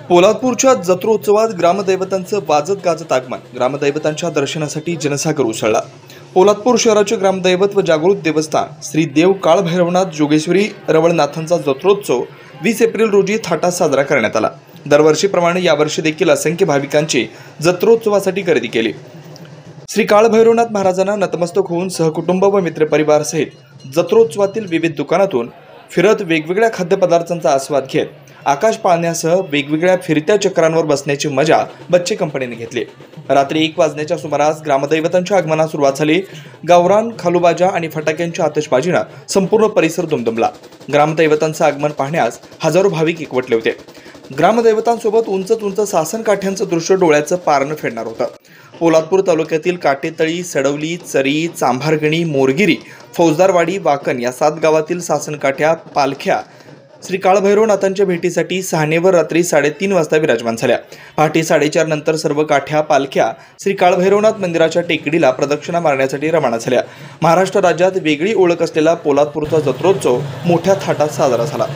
पोलादपूरच्या जत्रोत्सवात ग्रामदैवतांचं वाजत गाजत आगमन। ग्रामदैवतांच्या दर्शनासाठी जनसागर उसळला। पोलादपूर शहराचे ग्रामदैवत व जागृत देवस्थान श्री देव काळभैरवनाथ जोगेश्वरी रवळनाथांचा जत्रोत्सव 20 एप्रिल रोजी थाटात साजरा करण्यात आला। दरवर्षीप्रमाणे यावर्षी देखील असंख्य भाविकांची जत्रोत्सवासाठी गर्दी केली। श्री काळभैरवनाथ महाराजांना नतमस्तक होऊन सहकुटुंब व मित्रपरिवार सहित जत्रोत्सवातील विविध दुकानातून फिरत वेगवेगळ्या खाद्यपदार्थांचा आस्वाद घेत आकाश पाळण्यासह वेगवेगळ्या फिरत्या चक्रांवर बसण्याची मजा बच्चे कंपनीने घेतली। रात्री 1 वाजण्याच्या सुमारास ग्रामदैवतांच्या आगमनास सुरुवात झाली। गावरान खालूबाजा आणि फटाक्यांच्या आतषबाजीने संपूर्ण परिसर दुमदुमला। ग्रामदैवतांचे आगमन पाहण्यास हजारो भाविक एकवटले होते। ग्रामदैवतांसोबत उंच सासन काठ्यांचं दृश्य डोळ्याचं पारणं फेडणार होतं। पोलादपूर तालुक्यातील काटेतळी, सडवली, चरी, चांभारगणी, मोरगिरी, फौजदारवाडी, वाकण या 7 गावातील सासन काठ्या पालख्या श्री काळभैरवनाथांच्या भेटीसाठी सहानेवर रात्री 3:30 वाजता विराजमान झाल्या। पहाटे 4:30 नंतर सर्व काठ्या पालख्या श्री काळभैरवनाथ मंदिराच्या टेकडीला प्रदक्षिणा मारण्यासाठी रवाना झाल्या। महाराष्ट्र राज्यात वेगळी ओळख असलेला पोलादपूरचा जत्रोत्सव मोठ्या थाटात साजरा झाला।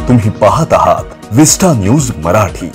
तुम्ही पाहत आहात विस्टा न्यूज मराठी।